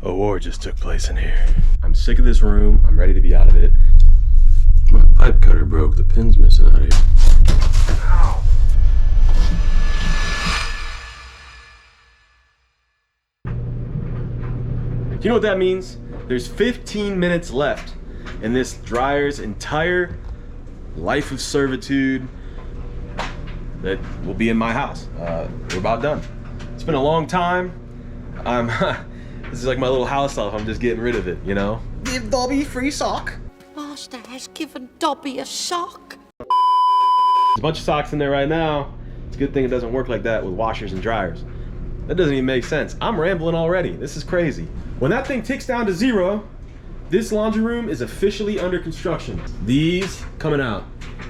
A war just took place in here. I'm sick of this room. I'm ready to be out of it. My pipe cutter broke. The pin's missing out of here. Ow. Do you know what that means? There's 15 minutes left in this dryer's entire life of servitude that will be in my house. We're about done. It's been a long time. This is like my little house elf. I'm just getting rid of it, you know? Give Dobby free sock. Master has given Dobby a sock. There's a bunch of socks in there right now. It's a good thing it doesn't work like that with washers and dryers. That doesn't even make sense. I'm rambling already. This is crazy. When that thing ticks down to 0, this laundry room is officially under construction. These coming out.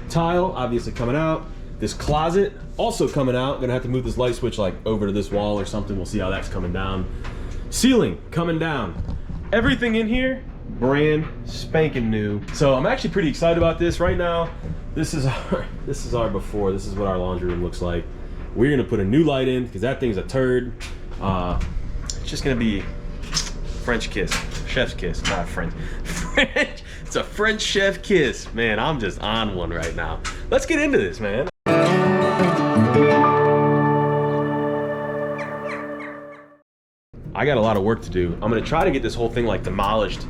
Tile, obviously coming out. This closet, also coming out. Gonna have to move this light switch like over to this wall or something. We'll see how that's coming down. Ceiling, coming down. Everything in here, brand spanking new. So I'm actually pretty excited about this right now. This is our before. This is what our laundry room looks like. We're gonna put a new light in because that thing's a turd. It's just gonna be French kiss, chef's kiss, not French. French, it's a French chef kiss. Man, I'm just on one right now. Let's get into this, man. I got a lot of work to do. I'm gonna try to get this whole thing like demolished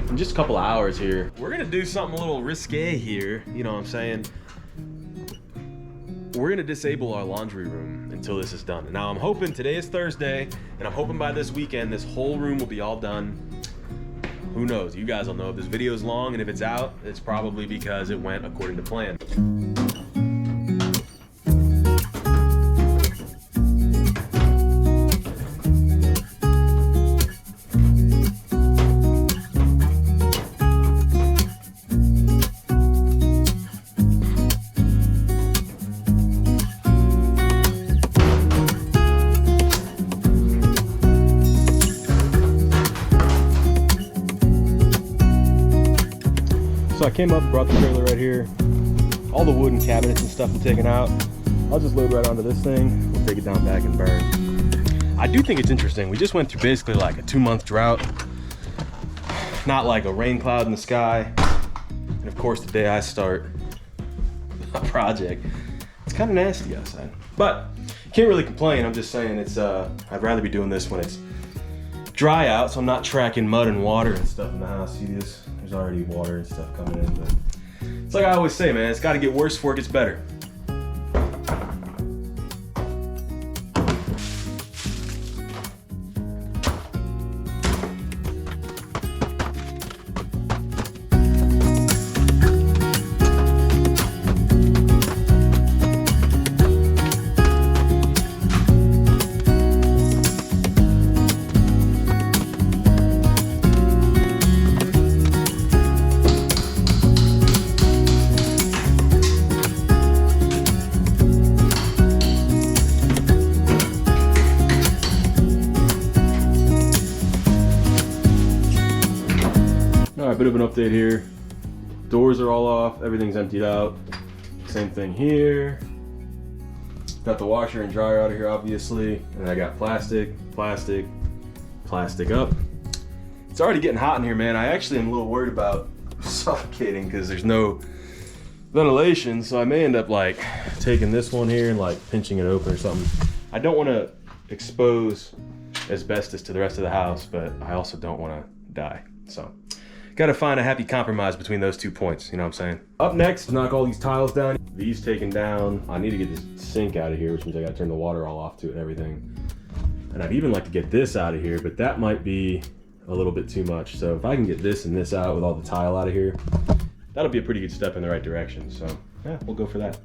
in just a couple of hours here. We're gonna do something a little risque here, you know what I'm saying? We're gonna disable our laundry room until this is done. And now I'm hoping today is Thursday, and I'm hoping by this weekend this whole room will be all done. Who knows? You guys will know if this video is long, and if it's out, it's probably because it went according to plan. So I came up, brought the trailer right here. All the wood and cabinets and stuff I'm taking out. I'll just load right onto this thing. We'll take it down back and burn. I do think it's interesting. We just went through basically like a 2-month drought. Not like a rain cloud in the sky. And of course, the day I start a project, it's kind of nasty outside. But can't really complain. I'm just saying it's, I'd rather be doing this when it's dry out, so I'm not tracking mud and water and stuff in the house. See this? There's already water and stuff coming in, but it's like I always say, man, it's got to get worse before it gets better. Bit of an update here. Doors are all off, everything's emptied out. Same thing here. Got the washer and dryer out of here, obviously. And I got plastic up. It's already getting hot in here, man. I actually am a little worried about suffocating because there's no ventilation, so I may end up like taking this one here and like pinching it open or something. I don't want to expose asbestos to the rest of the house, but I also don't want to die, so. Gotta find a happy compromise between those 2 points, you know what I'm saying? Up next, knock all these tiles down. These taken down. I need to get this sink out of here, which means I gotta turn the water all off to it and everything. And I'd even like to get this out of here, but that might be a little bit too much. So if I can get this and this out with all the tile out of here, that'll be a pretty good step in the right direction. So yeah, we'll go for that.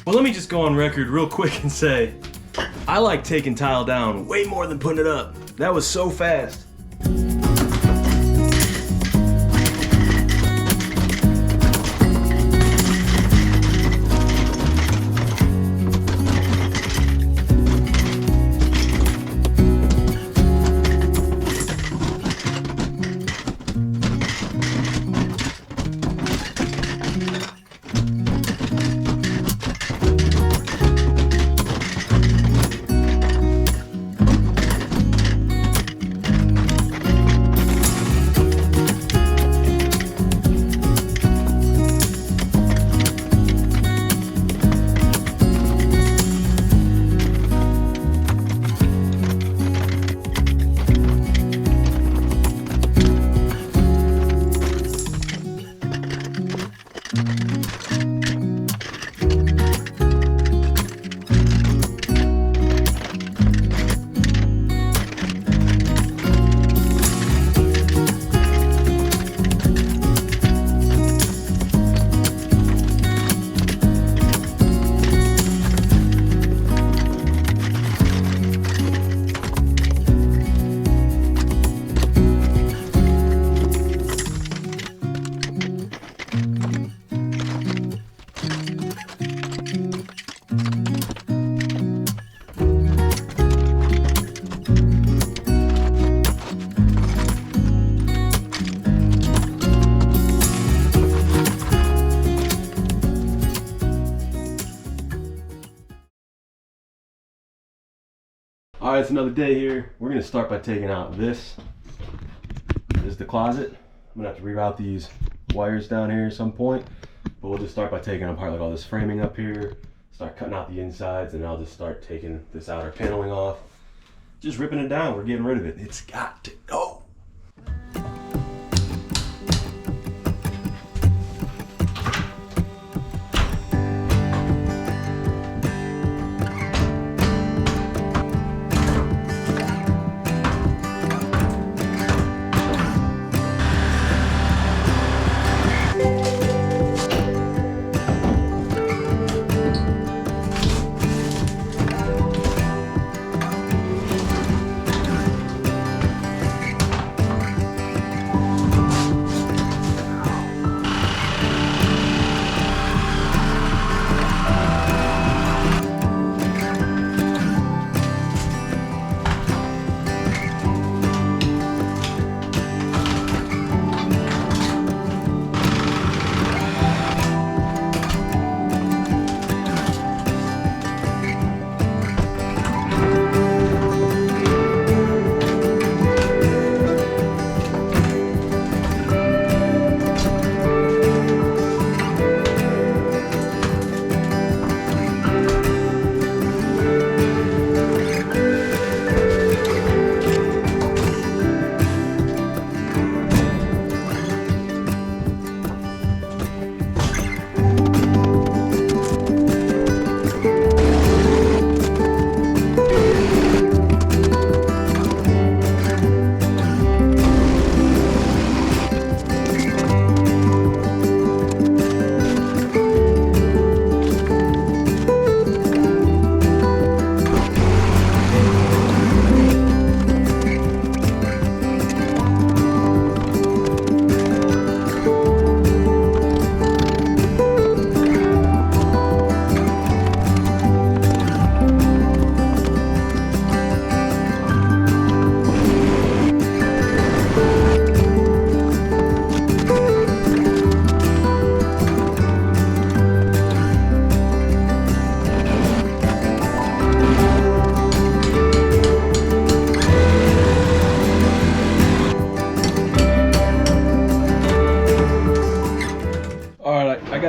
Well, let me just go on record real quick and say, I like taking tile down way more than putting it up. That was so fast. All right, it's another day here. We're gonna start by taking out this. This is the closet. I'm gonna have to reroute these wires down here at some point, but we'll just start by taking apart like all this framing up here, start cutting out the insides, and I'll just start taking this outer paneling off. Just ripping it down, we're getting rid of it. It's got to go.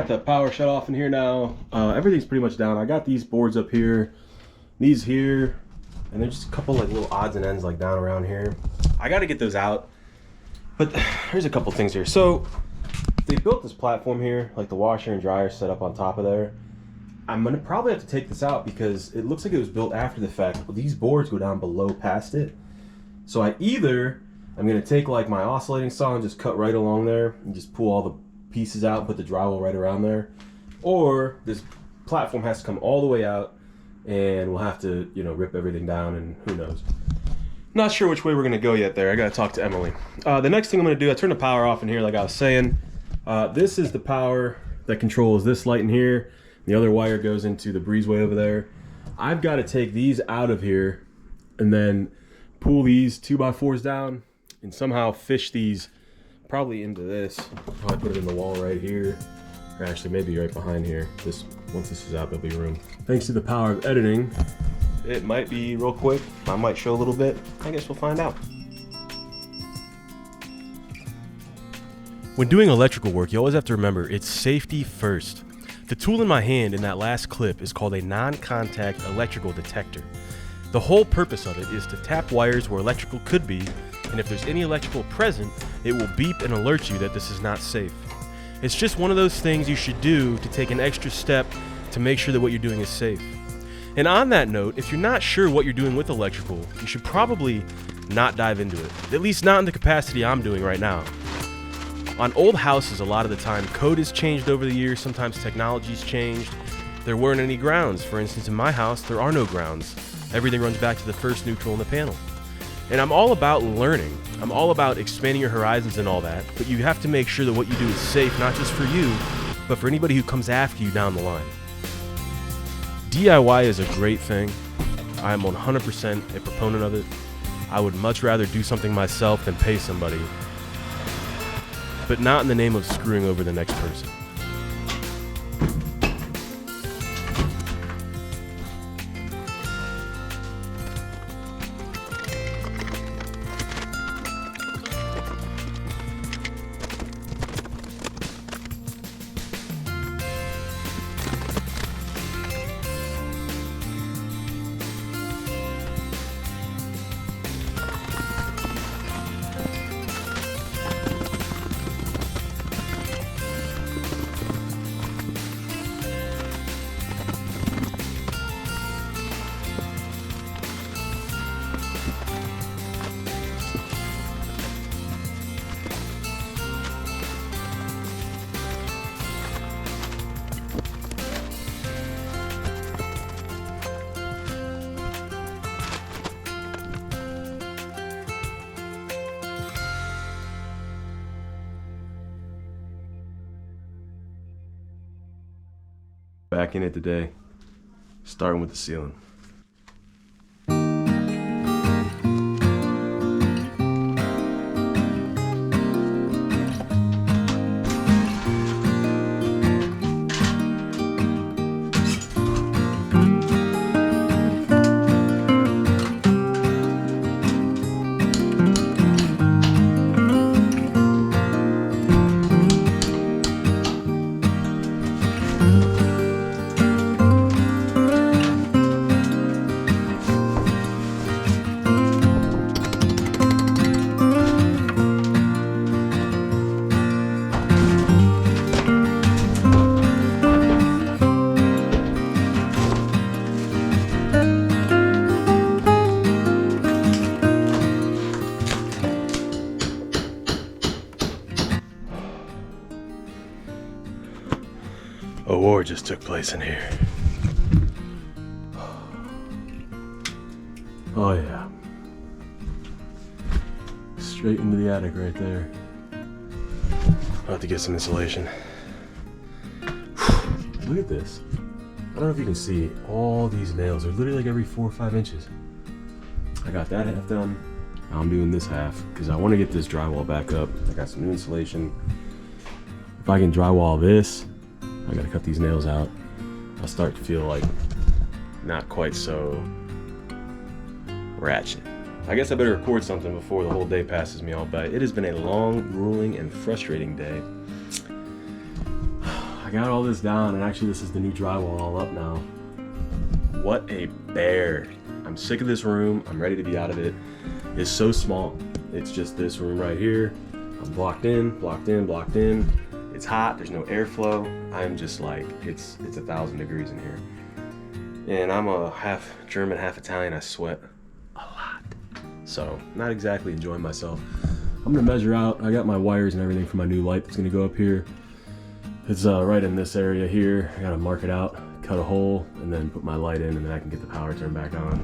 The power shut off in here now. Everything's pretty much down. I got these boards up here, these here, and there's just a couple like little odds and ends like down around here. I got to get those out, but here's a couple things here. So they built this platform here, like the washer and dryer set up on top of there. I'm gonna probably have to take this out because it looks like it was built after the fact, but these boards go down below past it. So I'm gonna take like my oscillating saw and just cut right along there and just pull all the pieces out and put the drywall right around there, or just platform has to come all the way out, and we'll have to, you know, rip everything down, and who knows. Not sure which way we're gonna go yet there. I gotta talk to Emily. The next thing I'm gonna do, I turn the power off in here like I was saying. This is the power that controls this light in here. The other wire goes into the breezeway over there. I've got to take these out of here and then pull these 2x4s down and somehow fish these probably into this. Probably put it in the wall right here, or actually maybe right behind here. Once this is out, there'll be room. Thanks to the power of editing, it might be real quick. I might show a little bit. I guess we'll find out. When doing electrical work, you always have to remember it's safety first. The tool in my hand in that last clip is called a non-contact electrical detector. The whole purpose of it is to tap wires where electrical could be, and if there's any electrical present, it will beep and alert you that this is not safe. It's just one of those things you should do to take an extra step to make sure that what you're doing is safe. And on that note, if you're not sure what you're doing with electrical, you should probably not dive into it, at least not in the capacity I'm doing right now. On old houses, a lot of the time, code has changed over the years, sometimes technology's changed. There weren't any grounds. For instance, in my house, there are no grounds. Everything runs back to the first neutral in the panel. And I'm all about learning. I'm all about expanding your horizons and all that, but you have to make sure that what you do is safe, not just for you, but for anybody who comes after you down the line. DIY is a great thing. I am 100% a proponent of it. I would much rather do something myself than pay somebody, but not in the name of screwing over the next person. Back in it today, starting with the ceiling. A war just took place in here. Oh yeah. Straight into the attic right there. I'll have to get some insulation. Look at this. I don't know if you can see all these nails. They're literally like every 4 or 5 inches. I got that half done. Now I'm doing this half because I want to get this drywall back up. I got some new insulation. If I can drywall this, I gotta cut these nails out. I'll start to feel like not quite so ratchet. I guess I better record something before the whole day passes me all by. It has been a long, grueling, and frustrating day. I got all this down, and actually this is the new drywall all up now. What a bear. I'm sick of this room. I'm ready to be out of it. It's so small. It's just this room right here. I'm blocked in, blocked in, blocked in. It's hot, there's no airflow. I'm just like, it's 1,000 degrees in here. And I'm a half German, half Italian. I sweat a lot. So, not exactly enjoying myself. I'm gonna measure out. I got my wires and everything for my new light that's gonna go up here. It's right in this area here. I gotta mark it out, cut a hole and then put my light in, and then I can get the power turned back on,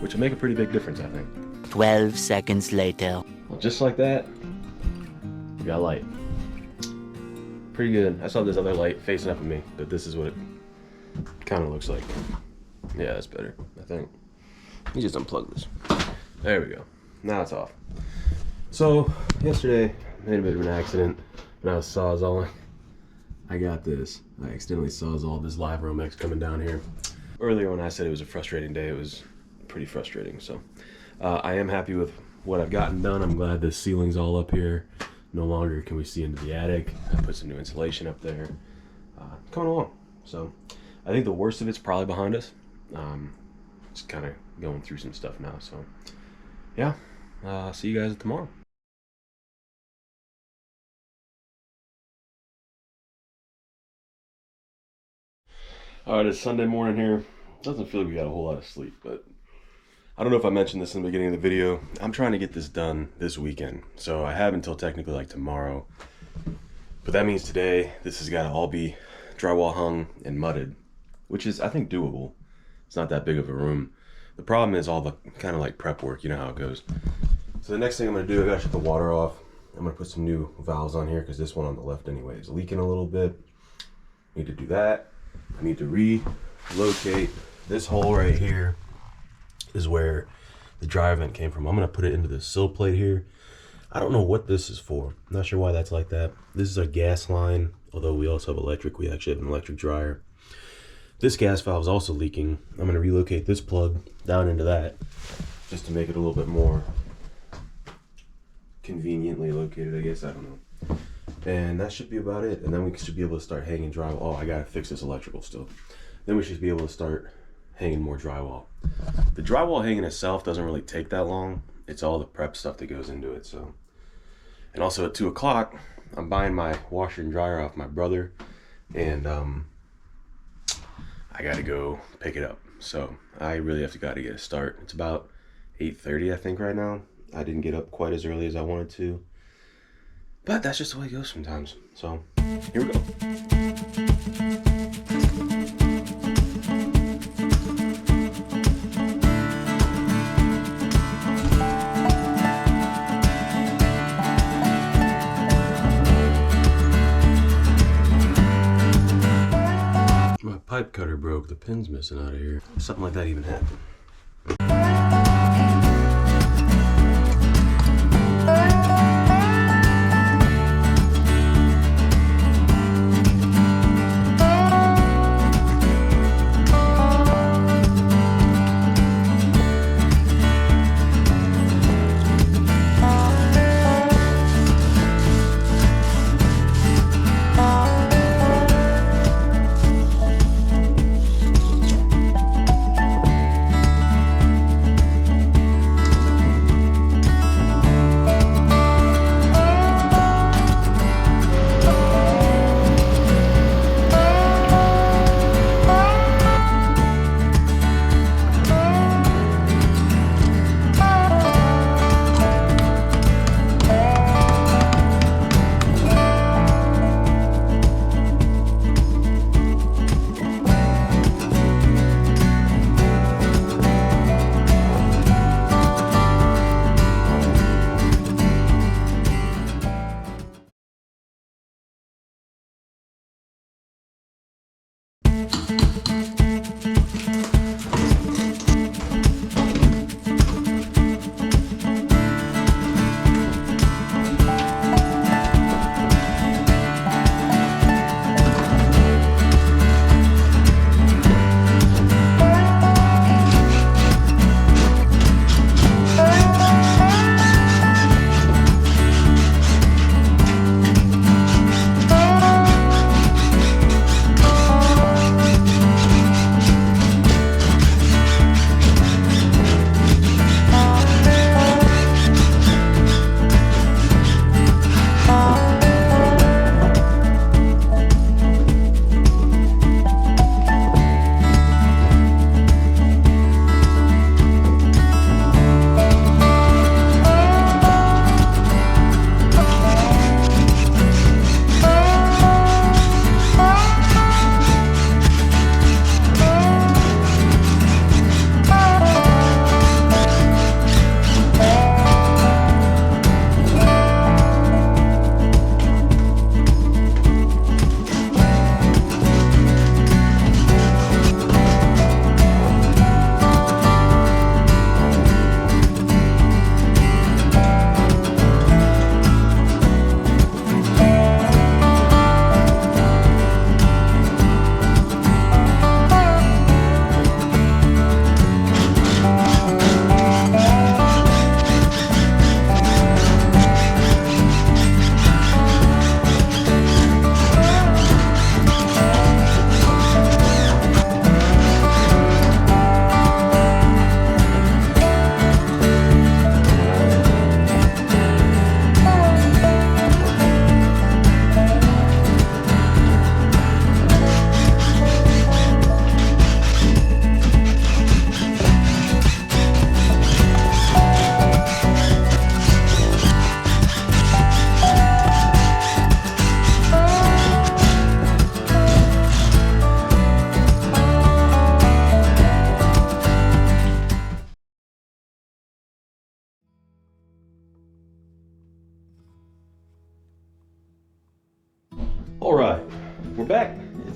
which will make a pretty big difference, I think. 12 seconds later. Well, just like that, we got light. Pretty good. I saw this other light facing up at me, but this is what it kind of looks like. Yeah, that's better, I think. You just unplug this. There we go. Now it's off. So, yesterday, I made a bit of an accident when I was sawzalling. I got this. I accidentally sawzalled this live Romex coming down here. Earlier when I said it was a frustrating day, it was pretty frustrating. So, I am happy with what I've gotten done. I'm glad the ceiling's all up here. No longer can we see into the attic. I put some new insulation up there. Coming along. So, I think the worst of it's probably behind us. Just kind of going through some stuff now. So, yeah. See you guys tomorrow. Alright, it's Sunday morning here. Doesn't feel like we got a whole lot of sleep, but I don't know if I mentioned this in the beginning of the video. I'm trying to get this done this weekend. So I have until technically like tomorrow. But that means today, this has got to all be drywall hung and mudded, which is, I think, doable. It's not that big of a room. The problem is all the kind of like prep work, you know how it goes. So the next thing I'm going to do, I got to shut the water off. I'm going to put some new valves on here because this one on the left anyway is leaking a little bit. Need to do that. I need to relocate this hole right here is where the dry vent came from. I'm going to put it into this sill plate here. I don't know what this is for. I'm not sure why that's like that. This is a gas line, although we also have electric. We actually have an electric dryer. This gas valve is also leaking. I'm going to relocate this plug down into that just to make it a little bit more conveniently located, I guess. I don't know. And that should be about it. And then we should be able to start hanging drywall. Oh, I gotta fix this electrical still. Then we should be able to start hanging more drywall. The drywall hanging itself doesn't really take that long. It's all the prep stuff that goes into it. So, and also at 2 o'clock, I'm buying my washer and dryer off my brother, and I gotta go pick it up. So I really gotta get a start. It's about 8:30, I think, right now. I didn't get up quite as early as I wanted to. But that's just the way it goes sometimes. So, here we go. My pipe cutter broke. The pin's missing out of here. Something like that even happened.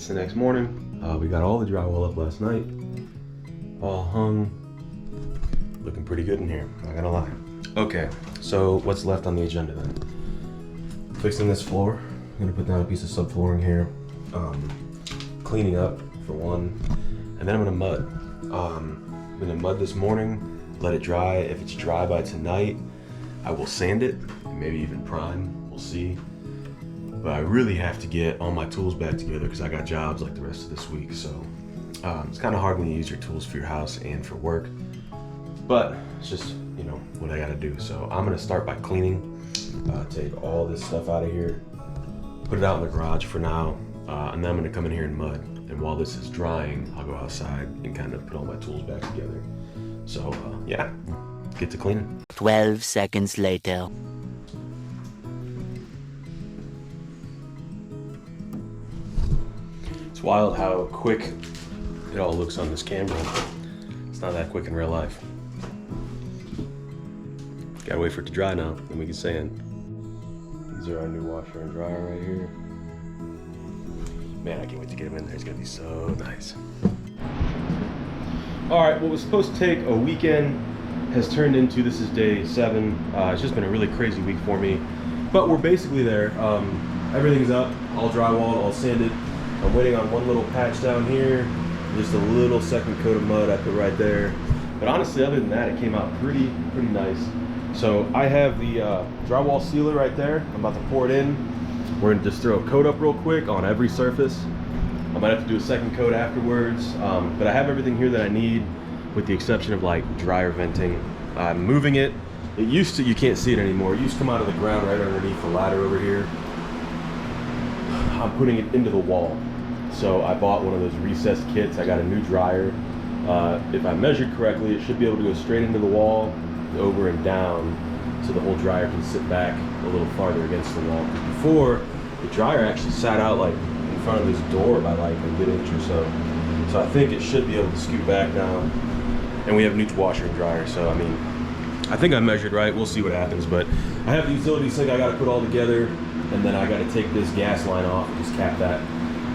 It's the next morning. We got all the drywall up last night. All hung. Looking pretty good in here, not gonna lie. Okay, so what's left on the agenda then? Fixing this floor. I'm gonna put down a piece of subflooring here. Cleaning up for one. And then I'm gonna mud. I'm gonna mud this morning, let it dry. If it's dry by tonight, I will sand it, and maybe even prime, we'll see. But I really have to get all my tools back together because I got jobs like the rest of this week, so it's kind of hard when you use your tools for your house and for work. But it's just, you know, what I gotta do. So I'm gonna start by cleaning, take all this stuff out of here, put it out in the garage for now, and then I'm gonna come in here and mud. And while this is drying, I'll go outside and kind of put all my tools back together. So yeah, get to cleaning. 12 seconds later. It's wild how quick it all looks on this camera. It's not that quick in real life. Gotta wait for it to dry now, then we can sand. These are our new washer and dryer right here. Man, I can't wait to get them in there. It's gonna be so nice. All right, what was supposed to take a weekend has turned into, this is day 7. It's just been a really crazy week for me, but we're basically there. Everything's up, all drywalled, all sanded. I'm waiting on one little patch down here, just a little second coat of mud I put right there. But honestly, other than that, it came out pretty nice. So I have the drywall sealer right there. I'm about to pour it in. We're gonna just throw a coat up real quick on every surface. I might have to do a second coat afterwards, but I have everything here that I need, with the exception of like dryer venting. I'm moving it. It used to, you can't see it anymore. It used to come out of the ground right underneath the ladder over here. I'm putting it into the wall. So I bought one of those recessed kits. I got a new dryer. If I measured correctly, it should be able to go straight into the wall, over and down, so the whole dryer can sit back a little farther against the wall. Before, the dryer actually sat out like in front of this door by like a good inch or so. So I think it should be able to scoot back now. And we have new washer and dryer, so I mean, I think I measured right. We'll see what happens, but I have the utility sink I gotta put all together, and then I gotta take this gas line off and just cap that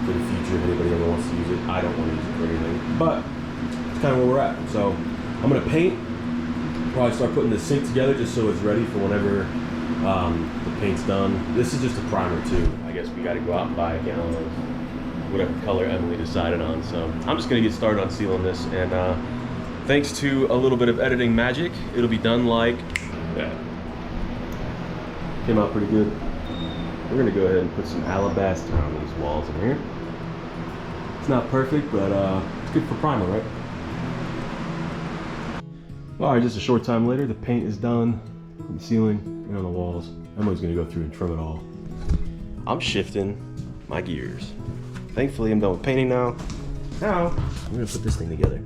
for the future if anybody ever wants to use it. I don't want to use it for anything, but it's kind of where we're at. So I'm gonna paint, probably start putting the sink together just so it's ready for whenever the paint's done. This is just a primer too. I guess we gotta go out and buy a gallon of whatever color Emily decided on. So I'm just gonna get started on sealing this, and thanks to a little bit of editing magic, it'll be done like that. Came out pretty good. We're gonna go ahead and put some alabaster on these walls in here. It's not perfect, but it's good for primer, right? All right, just a short time later, the paint is done on the ceiling and on the walls. Emily's gonna go through and trim it all. I'm shifting my gears. Thankfully, I'm done with painting now. Now, I'm gonna put this thing together.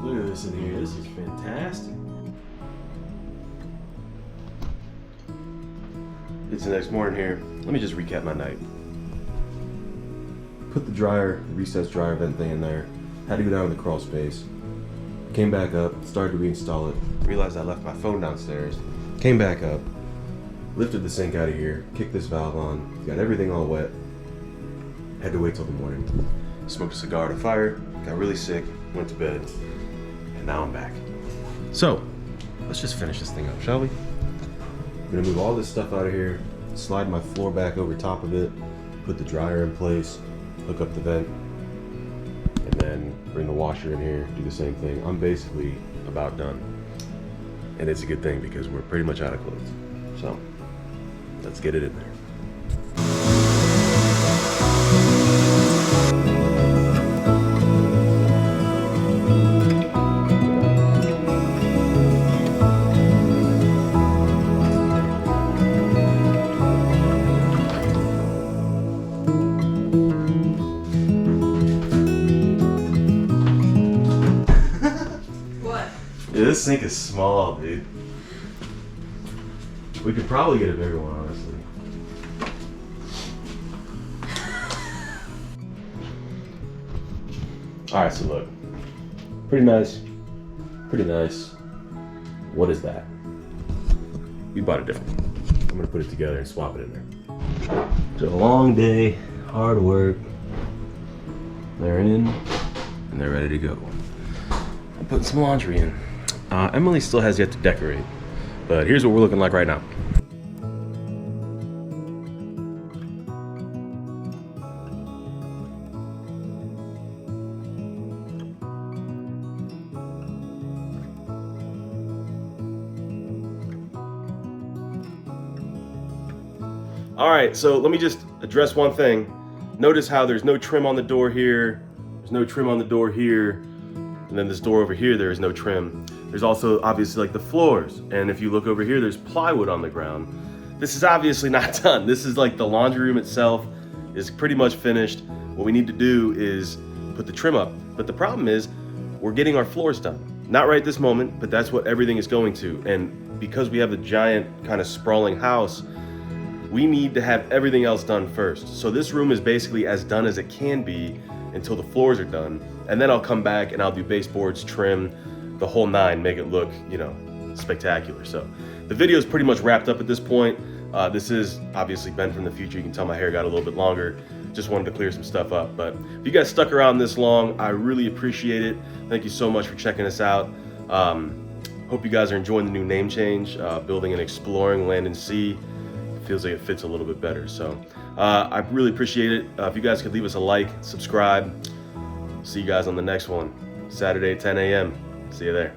Look at this in here. This is fantastic. It's the next morning here. Let me just recap my night. Put the dryer, the recessed dryer vent thing in there. Had to go down in the crawl space. Came back up, started to reinstall it. Realized I left my phone downstairs. Came back up, lifted the sink out of here, kicked this valve on, got everything all wet. Had to wait till the morning. Smoked a cigar at a fire, got really sick, went to bed. Now I'm back. So, let's just finish this thing up, shall we? I'm gonna move all this stuff out of here, slide my floor back over top of it, put the dryer in place, hook up the vent, and then bring the washer in here, do the same thing. I'm basically about done. And it's a good thing because we're pretty much out of clothes. So, let's get it in there. this sink is small, dude. We could probably get a bigger one, honestly. All right, so look, pretty nice, pretty nice. What is that? We bought a different one. I'm gonna put it together and swap it in there. So a long day, hard work. They're in, and they're ready to go. I'm putting some laundry in. Emily still has yet to decorate, but here's what we're looking like right now. All right, so let me just address one thing. Notice how there's no trim on the door here, there's no trim on the door here, and then this door over here, there is no trim. There's also obviously like the floors, and if you look over here, there's plywood on the ground. This is obviously not done. This is like the laundry room itself is pretty much finished. What we need to do is put the trim up, but the problem is we're getting our floors done. Not right this moment, but that's what everything is going to, and because we have a giant kind of sprawling house, we need to have everything else done first. So this room is basically as done as it can be until the floors are done. And then I'll come back and I'll do baseboards, trim, the whole nine, make it look, you know, spectacular. So the video is pretty much wrapped up at this point. This is obviously Ben from the future. You can tell my hair got a little bit longer. Just wanted to clear some stuff up. But if you guys stuck around this long, I really appreciate it. Thank you so much for checking us out. Hope you guys are enjoying the new name change, building and exploring land and sea. Feels like it fits a little bit better. So I really appreciate it. If you guys could leave us a like, subscribe. See you guys on the next one. Saturday, 10 a.m. See you there.